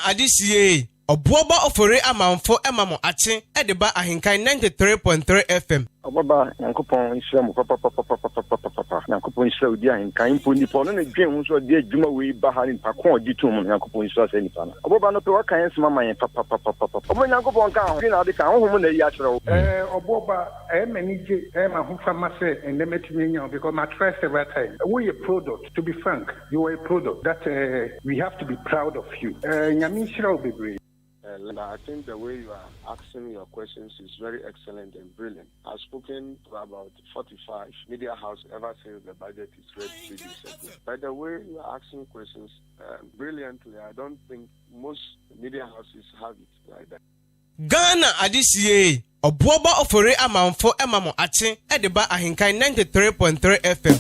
Adisiye Obuoba Ofori Amanfo emamo ache edeba ahinkai 93.3 FM. Obuoba yankopon Islam papa yankopon Islam odi ahinkai mponi po no na dwen hu so de adwuma we ba ha ni pakon odi tum yankopon Islam se nipa na. Obuoba no pe waka yen sema man papa. Omo yankopon ka ho na de ka ho mo na yi akere. Obuoba manage ma ho fama se endemetimi nya because my trust every time. We a product, to be frank, you are a product that we have to be proud of you. Nyami shira obebre. I think the way you are asking your questions is very excellent and brilliant. I've spoken to about 45 media houses ever since the budget is read 3 days ago. By the way you are asking questions brilliantly, I don't think most media houses have it like that. Ghana Adisiye Obuoba Ofori Amanfo emamo ache edeba ahinkai 93.3 FM.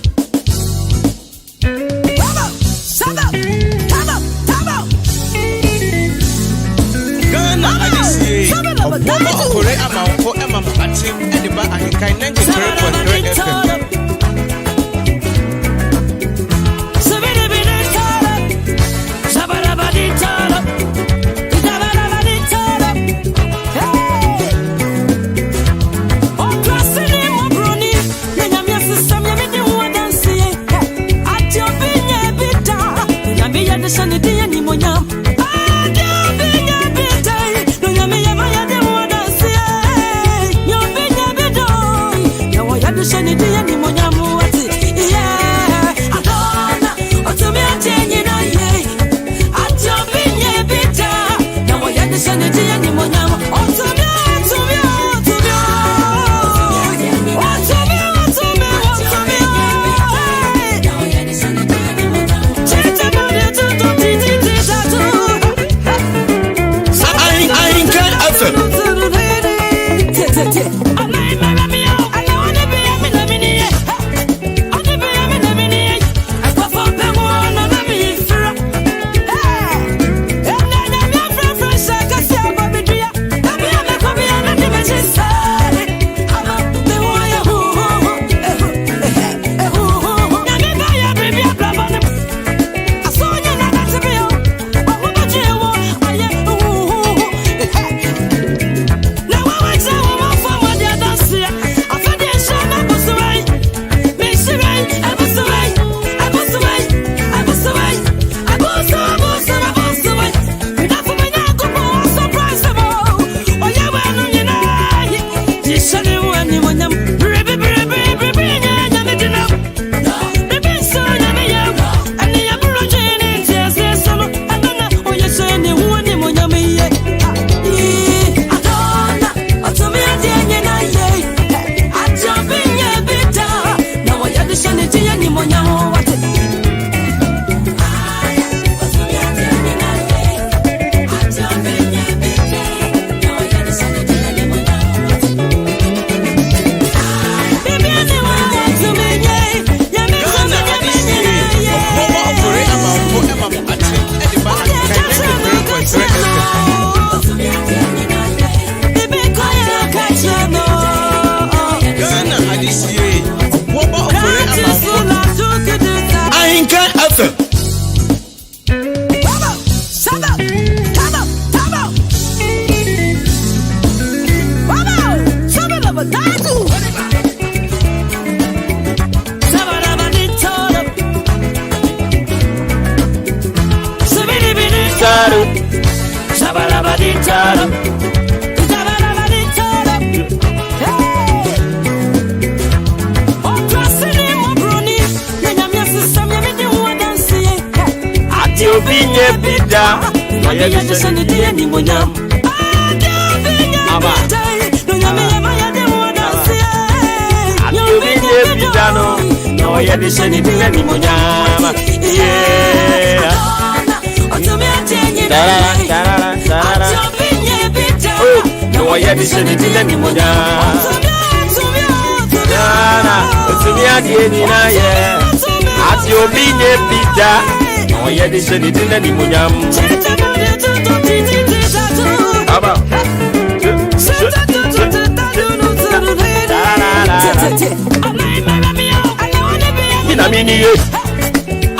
Ghana Adisiye Obuoba Ofori Amanfo emamo ache edeba ahinkai 93.3 FM.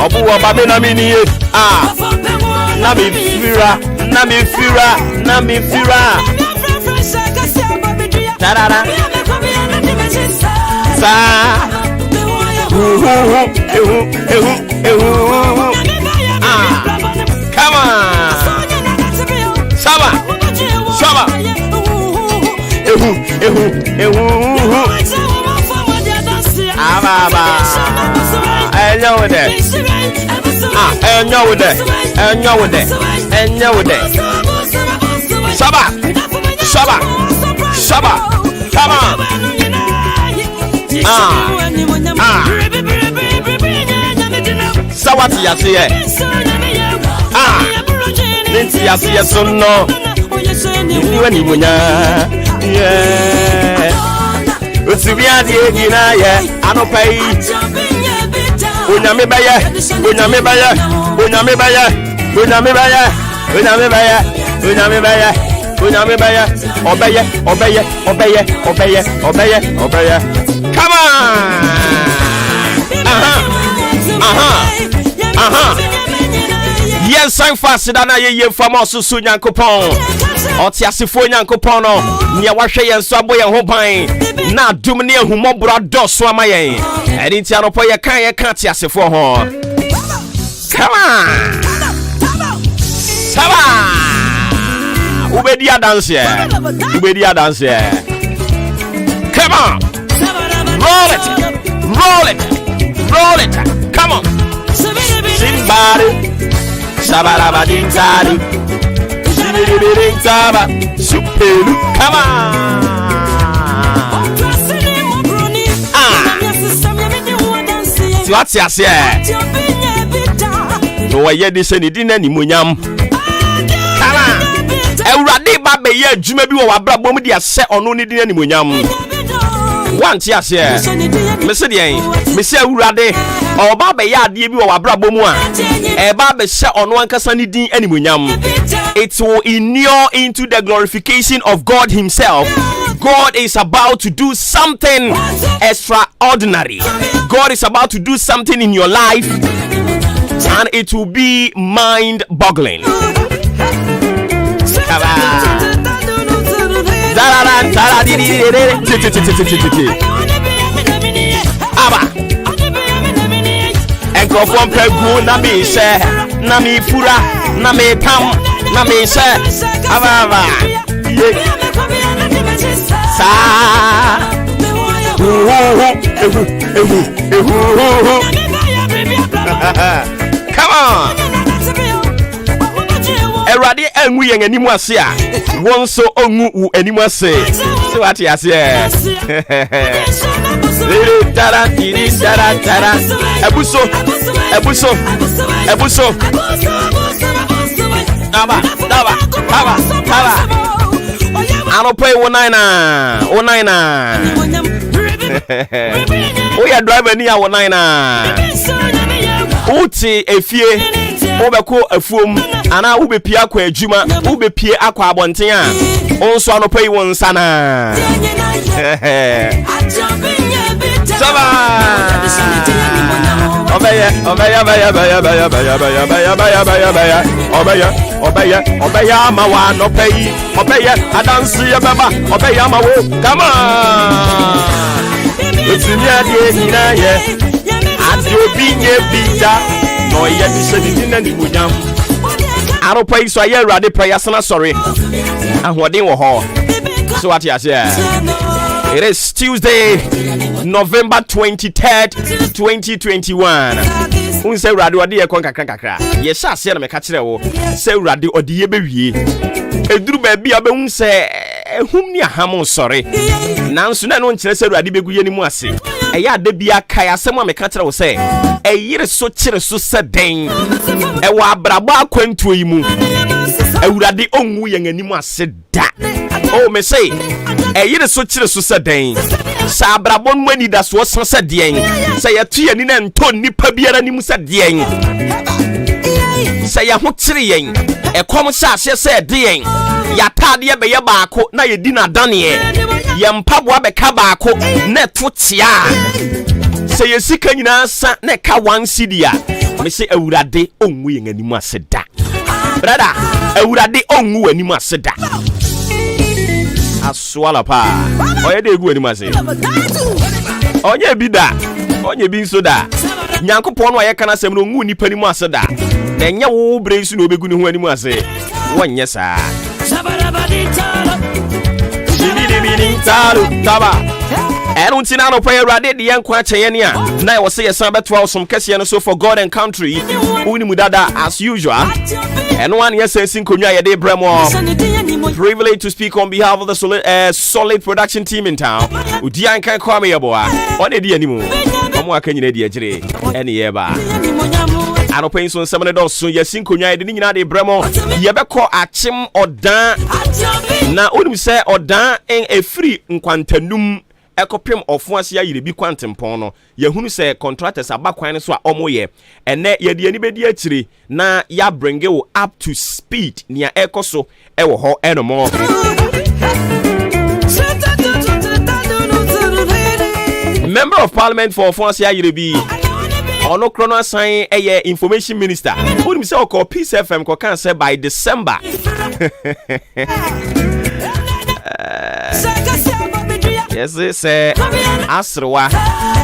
Obuoba me na mini na be fira na me fira. Tarara. Sa. Come on. Saba. Ababa. Enyo with it. Enyo with it. Saba. Come on. Sawati yasiye. Ninti yasiye sonno. Niwe ni munya. Yeah. Usibia di egina ye. Anopai. Unyame baye. Obeye. Come on. Yes, I'm fast than I ye from us soon yankopon. Otiasifo yankopon no. Nya wahwe yen so aboye ho ban. Na dumne ahumo brado so amayen. Edi ntia no po ye kan tiasifo ho. Come on. Saba. Ubedi dance here. Come on. Roll it. Come on. Simbari. Sabarabadintari. Sibiribirintaba. Supelu. Come on. What's your say? No, I hear this any dinner ni munyam. Come on. Ewurade ba be ye adwuma bi wo wabrabo mu dia se ono ni dinner ni munyam. One tia say. Me se de me se ewurade oba be ya ade bi wo wabrabo mu a e ba be se ono ankasa ni din animunyam. It will inure into the glorification of God himself. God is about to do something extraordinary. God is about to do something in your life, and it will be mind-boggling. From Pegu, Nami, Nami Fura, Nami Tam, Nami, Ababa. Sa. Come on. Eradi enwu yen animu ase a won so onwu animu ase. So what you say? Tara. Ebuso. Aba. Ano pay 19. Oh yeah, driver ni a 19. Uti efie. Obeko afuom ana ubepie akwa adwuma ubepie akwa abonten a onso ano pay won sana. Saba. Obaya mawa no pay. Obaya adansi ya baba. Obaya mawo. Come on. Utunya die hina ye. Adobinye bita. No ye disedi ni munyam. Aro pay so ye rade prayer sana sorry. Ahoden wo ho. So what you say? It is Tuesday, November 23rd, 2021. Un say radio ade e kon kakra. Ye sha se na me ka kire wo. Say radio ode ye bewie. Eduru ba bia be hun say ehum ni aham sorry. Nanso na no nkire say radio begu ye ni mu ase. Eya ade bia kai asem a me ka kire wo say eyire so kire so se den. E wa abrabo akwantuo yi mu. Ewurade onwu ye ngani mu ase da. Oh me say eyire so kire so se den. Sa abrabon mu ani da so se den. Say yatu ye ni na nto nipa biara ni mu se den. Say ya ho kire yen. Ekom sha ase se den. Ya tade be ye baako na ye di na dane ye. Ye mpaboa be ka baako na to tia. Say ye sika nyina sa na ka 1 cedi a. Me say Ewurade onwu ye ngani mu ase da. brother awurade onwu anim aseda aswala pa oye de egu anim ase onye bi da onye bi nso da nyankopon no ayeka na sem no onwu nipa anim aseda na nya wo bre nso na obegu ni ho anim ase wonye saa taba enu ntina no pay awurade de yankwa kyeye ne a na wo se yesan beto awsom kese no so for God and country unimu dada as usual enu an yesan konwa ye de bremo privilege to speak on behalf of the solid production team in town udi an kan kwa me yeboa one di animu omo aka nyina di agire ene ye ba ano pay so nsem ne do so yesin konwa ye de nyina de bremo ye beko achim odan na onum se odan en efiri nkwantanum ekopim ofuase ayire bi kwantempon no yehunu se contractors abakwan ne so a omoye ene ye de ani bedi akire na ya bringe wo up to speed nia ekoso ewo ho enomo Member of Parliament for ofuase ayire bi ono krono sign eye information minister woni se o Peace FM ko kan say by December yes say asrewa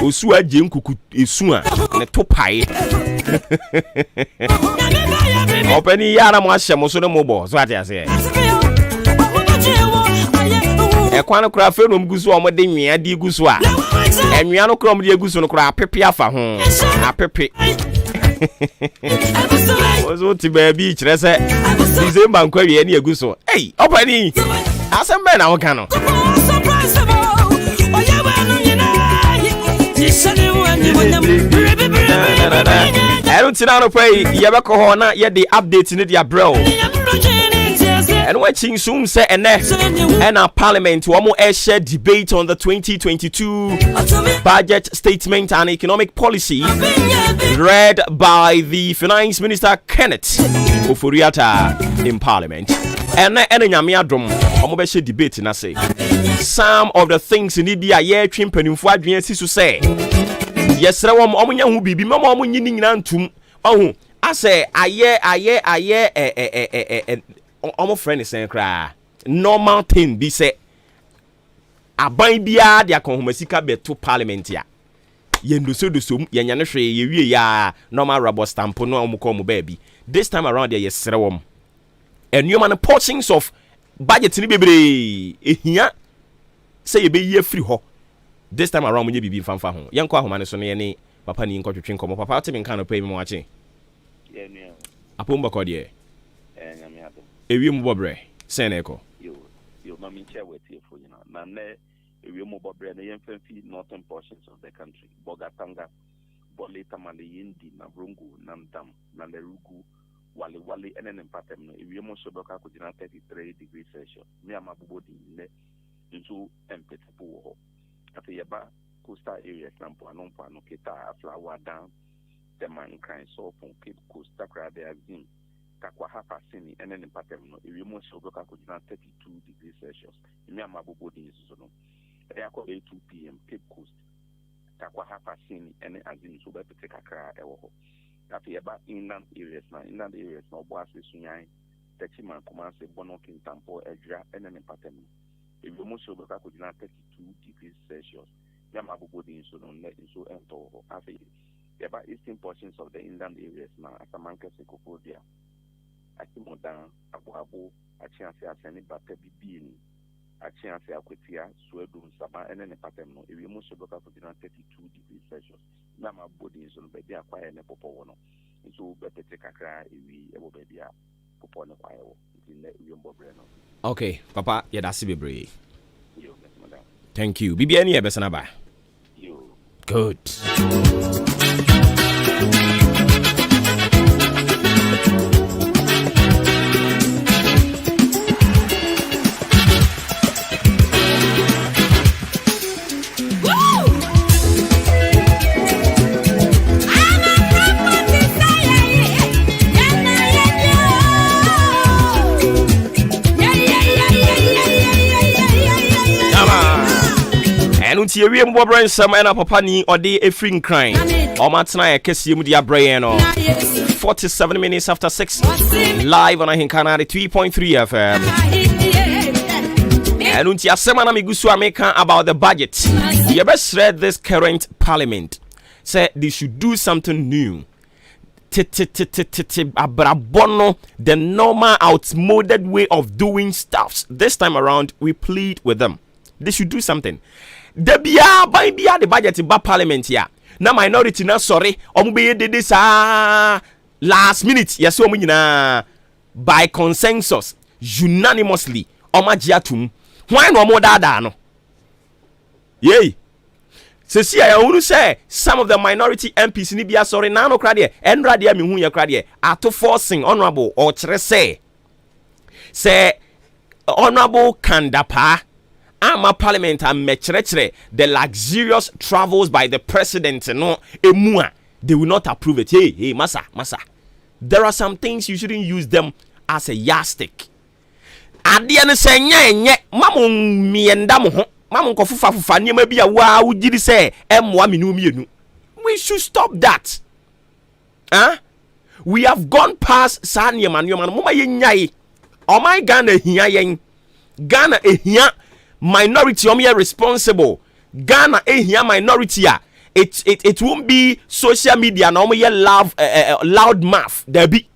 osu agye nkuku esu a ne topai openi yara mo ahye mo so ne mo bo so ate ase ekwan kura fe no mgusu o mo de nwia di gusu a enwia no kura mo de gusu no kura apepe afa ho apepe ozo ti baby kire se December nkwa wie ne egusu hey openi asembe na woka no I don't know pray yebeko ho na ye the update ni dia bro and watching soon say and our parliament wo mo share debate on the 2022 budget statement and economic policy read by the finance minister Kenneth Oforiata in parliament and nyame adom omo be share debate na say some of the things in the year twimpanimfo adwen siso say yes rawom omunya hu bibi mama omunyi ni nyina ntum ohu ase aye omo friend sen kra normal thing bi say aban bia de akonhomasika beto parliament ya yendoso yenya ne hwe ye wie ya normal rubber stamp no omuko mu ba bi this time around there yes rawom enuoma portions of budget ni bebre ehia say ye be ye free ho this time around munye bibi mfanfa ho yenko ahoma ne so ne ne papa ni nkotwetwe nkomo papa ate me kan no pay me mo ache ye nua apomba ko de nyame ado ewie mu bobre sen na eko yo mami chair wetie fo you know na ne ewie mu bobre na yemfanfi northern portions of the country bogatanga boleta male yindi na brungu na ndam na lerugu wale enen patem no ewie mu so doka ko dina 33 degrees Celsius me amabobodi ne nso empetepo ho ati yeba coastal areas nampo anompo kita flower down the man kind so from Cape Coast takra de azim takwa hafa sini enen patem no ewie mo so doka ko dina 32 degrees Celsius me amabobodi nso no e akọ 2 p.m. Cape Coast takwa hafa sini enen azim so be pete kakra ewo ho ati yeba inland areas na obo ase sunyan techiman kuma se bono kintampo edra enen patem no ewie mo so doka ko dina 32 degrees Celsius yama bobodi so no net so ento afi yeba eastern portions of the inland areas na asamanka sekopodia akimodan aboabo achiase asani bata bibini achiase akwetia suedu nsaba ene patem no ewie mo so doka ko dina 32 degrees Celsius yama bobodi so no bedi akwa ene popo wono so bepete kakra ewie ebo bedi a popo ne kwa ewo nti ewie mbobre no. Okay papa yedase bebre. Thank you. Bibi any ebesana ba. Good. Tie wie mbo brand sam na papa ni ode efri nkran o matena ya kese mu dia brayen no 47 minutes after 6. Live on Ahinkana 3.3 FM. And unti asema na migusu ameka about the budget. You best read this current parliament. Say they should do something new. Abrabono, the normal outmoded way of doing stuff. This time around, we plead with them. They should do something. The budget ba parliament here. Na minority na sorry. Omube did this last minute. Yes, by consensus, unanimously. Omajiatum. Why no more dada no? Yay. So see, I want to say some of the minority MPs ni bia sorry na no krade and radia me hu ye krade ato forcing honorable or chere say honorable Kandapa ama parliament am chere the luxurious travels by the president no emua they will not approve it. Hey massa there are some things you shouldn't use them as a yardstick. Adia ne se nye mamu mienda mo ho mamu ko fufa niema bia wa wugiri se emwa minu mienu. We should stop that. We have gone past sa niema mama ye nyai. Oh my Ghana hia yen. Ghana ehia minority omye responsible. Ghana ehia minority a it won't be social media na omye loud mouth there be.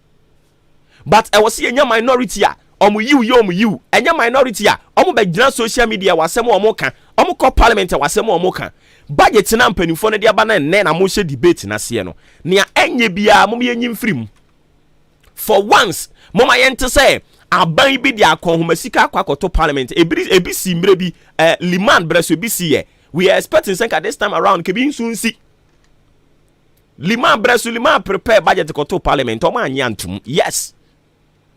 But I was see enya minority a omu you enya minority a omu be gina social media wasem omu kan omu ko parliament wasem omu kan budget na mpanifo ne dia ba na nne na mo hye debate na se no nea enye bia mo ye nyim firim for once mo ma yente say aban bi dia akon homasika akwakoto parliament ebi si mbre bi liman breso bi si ye we are expecting say this time around ke bi nsunsi liman prepare budget koto parliament o ma anya ntum. Yes,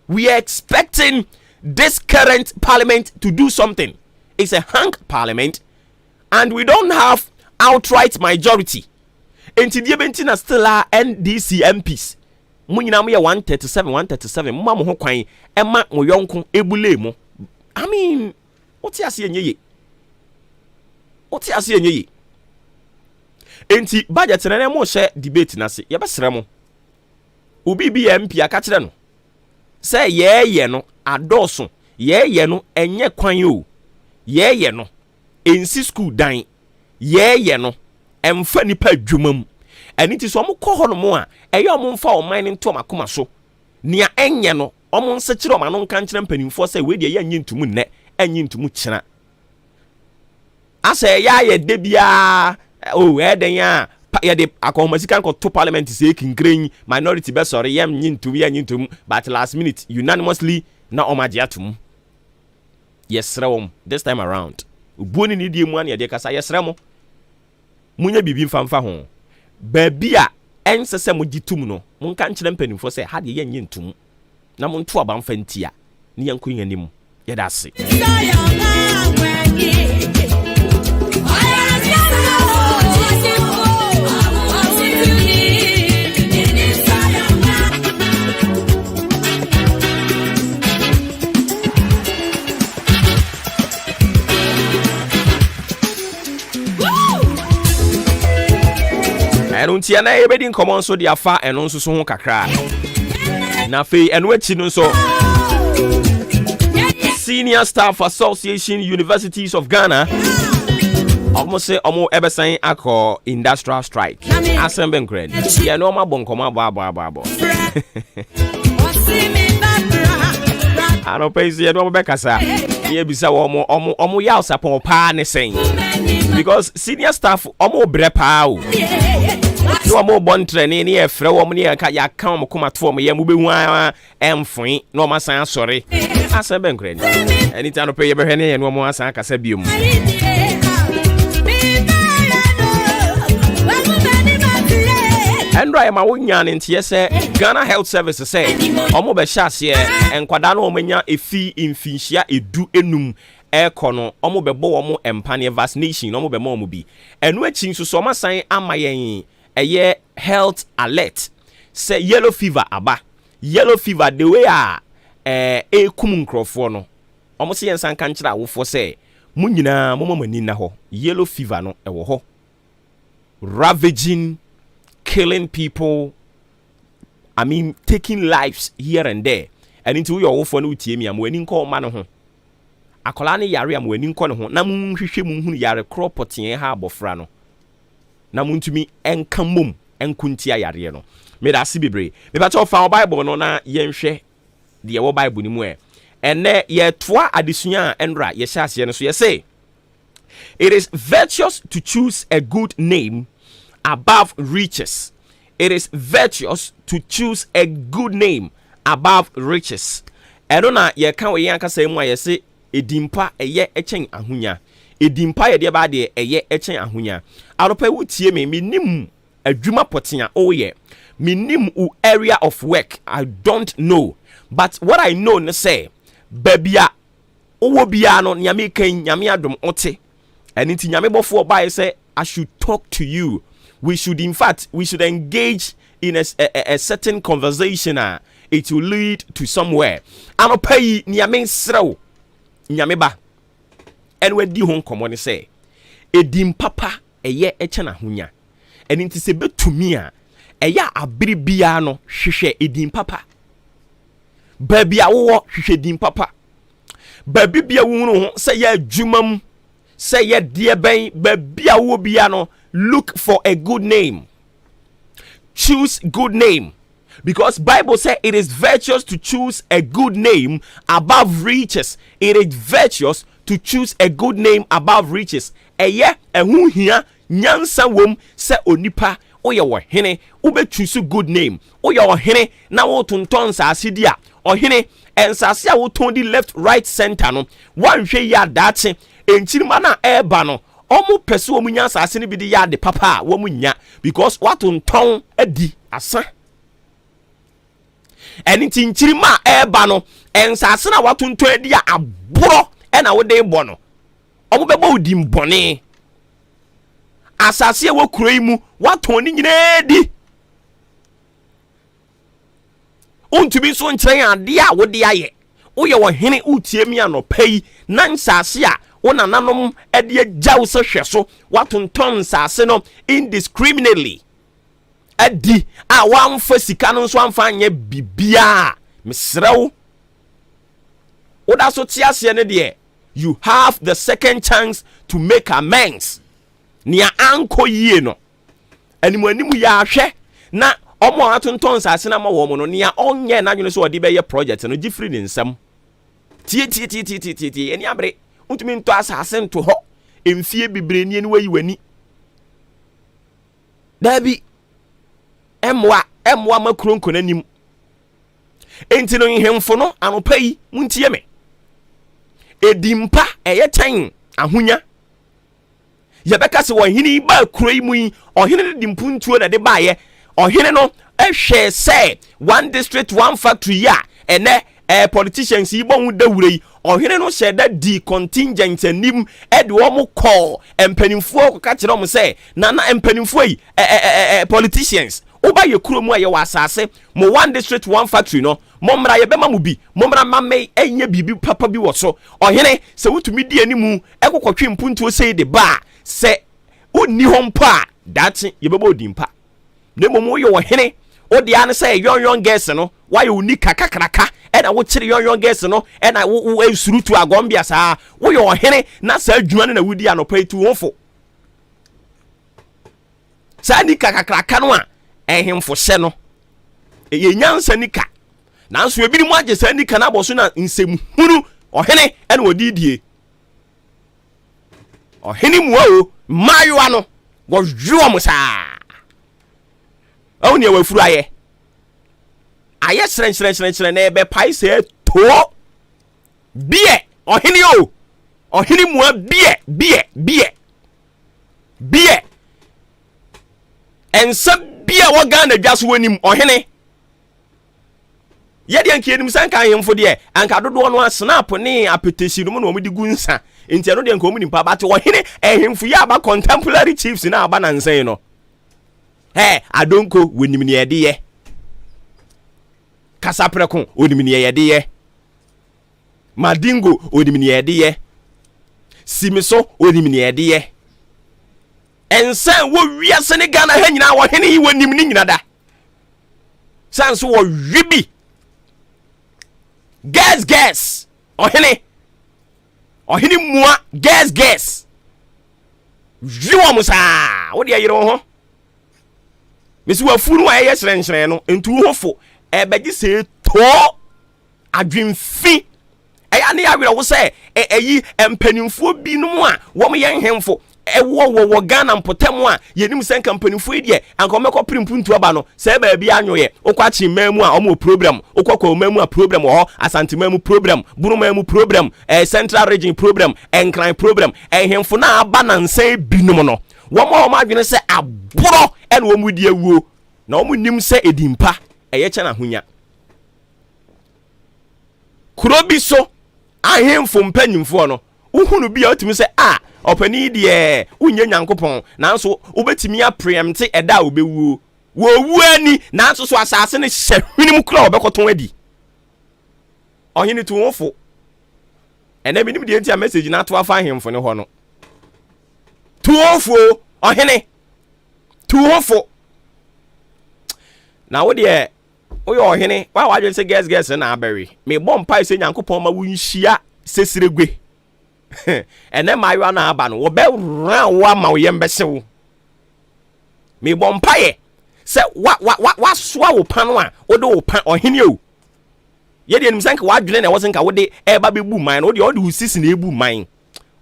we are expecting this current parliament to do something. It's a hung parliament and we don't have outright majority. Enti die bentina still are NDC MPs. Munyina mo ye 137 mma mo ho kwan ema mo yonko ebule mo. I mean, what ase enye ye? Enti budget na mo share debate na se. Ye besere mo. Obi bi MP aka kire no. Say ye no adoso ye no enye kwan o ye no ensi school dan ye no emfa nipa dwumam eni ti so mo kɔ hɔ no mo a eye omo mfa o man nto makoma so nia enye no omo nse kire o ma no nka nkire mpanimfo say we de ye anyi ntumu nne anyi ntumu kyena asa ye de bia o eden ya ye de akomasika nko to parliament say kinkren minority be sorry yam nyintum but last minute unanimously na omagiatum. Yes rawom this time around ubuoni ni die mu an ye de kasa yes ramo munya bibi mfamfa ho ba bia ensese mo gitum no monka nkire mpanimfo say ha de ye nyintum na mo nto aba mfa ntia ni yanko yanim ye da se. Enu ntia na ebedi nkomo nso dia fa eno nso so ho kakra na fe eno achi no nso Senior Staff Association Universities of Ghana almost say omo ebesan akọ industrial strike asembe nkred ye no ma bonkomo abo ano pay ye no be kasa ye bisa wo omo ya usapon pa ne sen because senior staff omo bre pa o no mo bon training ni e frɛ wo mo ne ya kan mo koma to mo ye mo behu emfon no ma san asɔre asembe nkred anytime no pay ye be hwe ne ye no mo asan kasa biom. And right, my woman in TSA Ghana Health Services say, Omo be shase enkwada no omenya efi infinhia edu enum ekono omo be bo omo empane vaccination omo be mo omo bi enu achi nso so masan amayen eye health alert say yellow fever aba yellow fever the way ekum nkrofo no omo se yensan kan kira awofo say munyina momamani na ho yellow fever no ewo ho ravaging, killing people I mean taking lives here and there. And into your phone with me, I'm winning call man home. Akolani yare am winning corner home. Namun Hishimu yare cropping harbor frano. Namun to me and kamum and kuntia yariano. Made a sibibre. Me battle found Bible no na yenshe the Bible ni mwe. And there ye twa addition and right, yes, so you say. It is virtuous to choose a good name above riches. It is virtuous to choose a good name above riches. Erona ye kan we yanka say mu ayese edimpa eye echen ahunya. Edimpa ye de ba de eye echen ahunya. Aropa wutie me nim adwuma potia oye. Me nim u area of work. I don't know. But what I know ne say babia owo bia no nyame kan nyame adom ote. And inti nyame bofo ba say I should talk to you. We should engage in a certain conversation. It will lead to somewhere. Ano pay nyame srew nyame ba. And we di hon komo ne say edim papa eye echana hunya. And inti se betumi a eya abiri bia no hwehwe edim papa. Baby awo hwehwe edim papa. Baby bia wunu ho say ya adwumam say ya die ben baby awo bia no look for a good name. Choose good name. Because Bible says it is virtuous to choose a good name above riches. It is virtuous to choose a good name above riches. Eye ehu hia nyansa wom se onipa oye wo hene ube choose good name. Oye wo hene na wo tonton sa asidia. Ohene ensase a wo ton di left right center no. Wan hwe ya dache enchirima na eba no. Omu pese wo munya asase ne bi de ya de papa wo munya because what tonton adi asa. Eni nchirima eba no ensase na what tonton adi a aboro e na wo de bo no. Omu bebo odi mbone. Asase wo kuroi mu what ton ni nyina di. Untumi so nkyerɛ ade a wo de aye. Wo ye wo hene utie mi anopai na nsase a wo nananom de agyaw se hwɛ so watonton nsase no indiscriminately. Adi a wamfa sika no so amfa anye bibia. Mesrew. Wo da so tia se ne de you have the second chance to make amends. Nia anko yie no. Animu ya hwɛ na omo atonton sase na ma wo mo no nia onye na dwene so odi be ye project no gifri ni nsam tie eni abre untumi nto asase nto ho emfie bibre ni eni wayi wani dabi emwa makronko nanim enti no nhemfo no anopai muntie me edimpa eye tan ahonya yebeka se wo hini ba kuroi mu yi ohene de dimpuntuo na de baaye ohene no ehwe say one district one factory ya ene politicians yi bon dawure yi ohene no hye da di contingent anim e de wo mo call empanimfo ko ka kire mo say na empanimfo yi politicians oba ye kuro mu aye wa asase mo one district one factory no momra ye bema mu bi momra mamme enye bibi papa bi wo so ohene se wutumi di animu ekokotwe mpuntuo sei de ba se onni hompa that ye bebo dimpa Nemo yo hene o de an say yon girls no why you nika kakraka e na wo kire yon girls no e na wo esuru tu agombia saa wo yo hene na saa adwuma na wudi anopa tu wonfo saa nika kakraka no a ehemfo hye no ye nyansa nika nanso ebi mu age saa nika na boso na nsem hunu ohene e na odidie ohene mu o mayo ano wo jwo mo saa Oni e wafuru aye sren na ebe pai se to bie ohini o ohini mua bie ensa bie wo Ghana dwaso wanim ohini ye de anke enim sanka ahemfo de anka dodo no snap ne apetesi no mo di gunsa enti no de anka omu nimpa bate ohini ahemfo ya ba contemporary chiefs na aba na nsan no adonko wonim ne yede ye kasapreko wonim ne yede ye madingo wonim ne yede ye simiso wonim ne yede ye ensan wo wiase ne Ghana ha nyina wo hene yi wonim ne nyina da chance wo wibi guess ohene mua guess wiwo musa wo de yire ho mesi wa furu wa ye hyerenhyeren no entu hofo ebegi se to adwemfi eya ne ya were wo se eyi empanimfo binom a wo ye nhemfo wo Ghana mpotem a yenim sen kampanimfo die ankomeko primpuntu aba no se ba bia anwoye okwachi mamu a omo problem okwa mamu a problem ho asante mamu problem bunu mamu problem central region problem enkran problem ehemfo na aba na nsan binom no wo ma adwene se aboro ene wo mu die wuo na wo nim se edimpa eye che na hunya kurobi so ahemfo mpanyimfo no uhunu bia otimi se opani de unye nyankopon nanso obetimi apreemte eda obewuo wo ani nanso so asase ne hwehwenim kura obekoton adi ohini to wofo ene binim de ntia message na to afa ahemfo ne ho no to wofo ohini to wofo na wo de oyo ohini wa wadwen se guess na aberi me bompa se nyankopon ma wunhia sesiregwe ene mayo na aba no wo be ran wa ma wo yembese me bompaye se wa soa wo pan a wo de wo pan ohene o ye de enim sanka wa dwene na wo sanka wo de eba bebu man wo de wo sisi na ebu man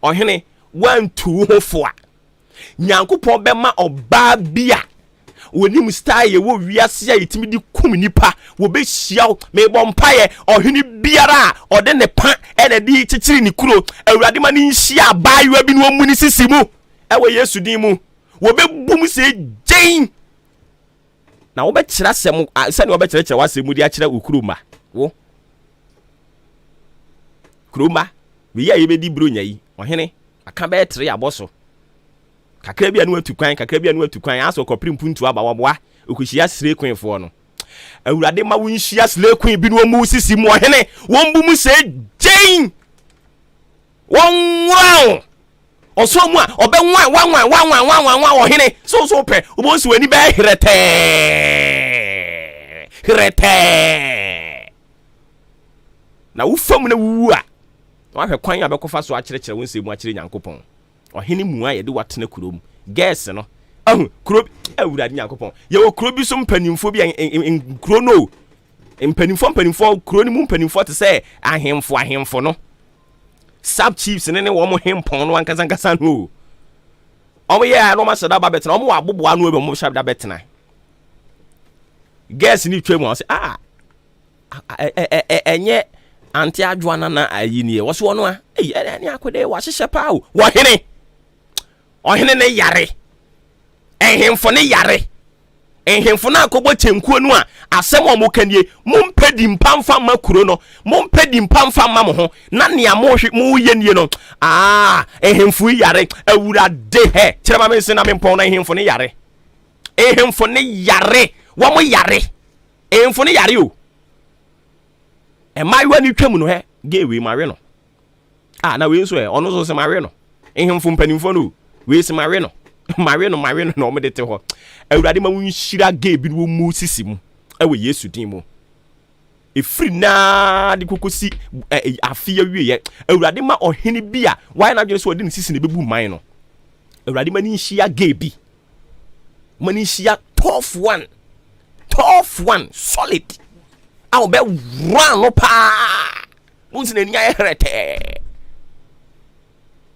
ohene wantu hofo a nyankopon be ma oba bia wonim style ye wo wiase a yetimi di kum nipa wo be hia me bompaye ohene biara ode ne pan ene di chichiri ni kuro awurade ma ni hia baaywa bi no mu ni sisi mu ewe Yesu din mu wo be bum se jein na wo be kira sem sane wo be kira wasemu di a kira ukuruma wo kuruma we ya ye be di bro nyai ohene aka be tre aboso kakra bia no atukwan aso koprim puntu aba woboa okuhia sire kwenfo no awurade ma wonhia sire kwen bi no mu sisi mu ohene won bu mu se jein won wow oso mu a obe wan ohene so pe obo so ani be hirete na wo fam na wu a wa hwe kwan ya bekofa so akyerekere won se mu akyere nyankopon ohene mu a ye de watena kurom guess no kuro awurade nyankopon ye wo kuro bi so mpanimfo bi kuro no mpanimfo kuro ni mu mpanimfo te se ahemfo no sub chiefs ne wo mo hempon no ankasa no omo ye no ma sada ba betena omo abobo anu be mo shabda betena guess ni twemu se enye anti adwana na ayini wo so no a ani akode wa hyehye pa wo hene ohene ne yare ehemfo ne yare ehemfo na akobo tenkuo no a asem omo kanie mompedi mpamfa makuro no mompedi mpamfa ma mo ho na ne amohwe mo yenie no ehemfo yare awurade he kire ma mense na mempon na ehemfo ne yare wo mo yare ehemfo ne yare o emaiwa ni twam no he gewe mare no na we so ono so se mare no ehemfo mpanimfo no we se mare no na omo de te ho awurade ma wunhyira ge bi no mu sisi mu ewe Yesu din mu efri na de kokosi afia wiye awurade ma ohene bi a why na dwene so odi ne sisi ne bebu man no awurade ma ni hyia ge bi ma ni hyia tough one solid awo be run no pa munsi na nya herete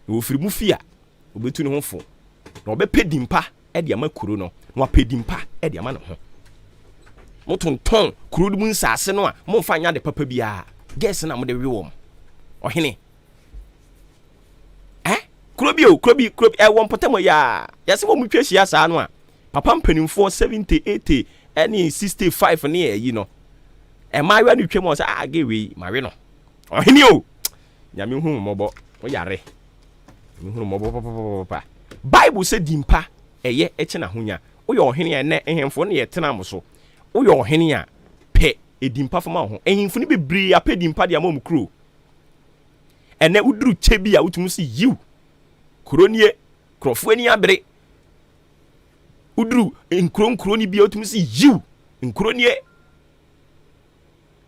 wo firi mu fia obetu ne ho fo na obepedi mpa e de amakuro no na wapedi mpa e de ama ne ho motonton kuro mu nsase no a momfa nya de papa bia guess na mo de wewom ohene kuro bi won potamo ya se wo mutwehia saa no a papa mpanimfo 70 80 any 65 ne yi no emaiwa ni twem o se gewe mare no ohene o nyame hu mobo o yare hu mobo papa Bible said dimpa eye eche na honya oyo ohene ene ehemfo ne yetena mo so oyo ohene a pe edimpa fama ho ehemfo ne bebre ape dimpa de amom kro ene uduru chebi a utumu si yiw kronie krofo ani abere uduru nkro ni bia utumu si yiw nkronie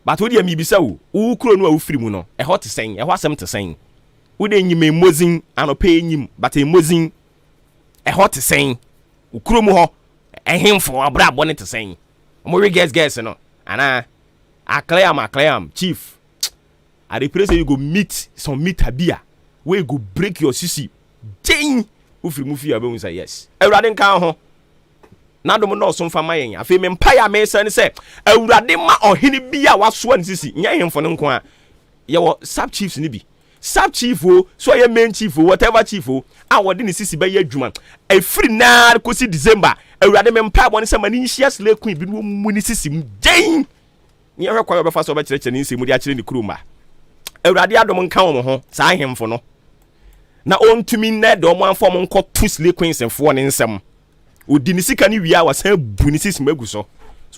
but wo dia mi bisa wo kuro no a wo firi mu no e hot sen e ho asem te sen wo de nyim emozin anope nyim but emozin e hot sen wo kuro mu ho ehemfo abra abone te sen mo we guess no ana acclaim chief I pray say you go meet some metabia where you go break your sisi ding wo firi mu fi abe say yes awurade nka ho na dom no so mfa mayen afi me mpa ya me sane se awurade ma ohene bia waso an sisi nya hemfo no nko a ye wo sub chiefs ni bi sub chief o so ye main chief o whatever chief o a wode ni sisi ba ye adwuma e free na kosi December awurade me mpa bo ne se mani nhia sle queen bi no mu ni sisi den ni ehwe kwa obefa so be kire ni nsi mu di a kire ni kuruma awurade adom nka wo ho sa hemfo no na ontumi na de omo anfo mo nko tu sle queen senfo ne nsem odi ni sika ni wia wasan bu ni sisi magu so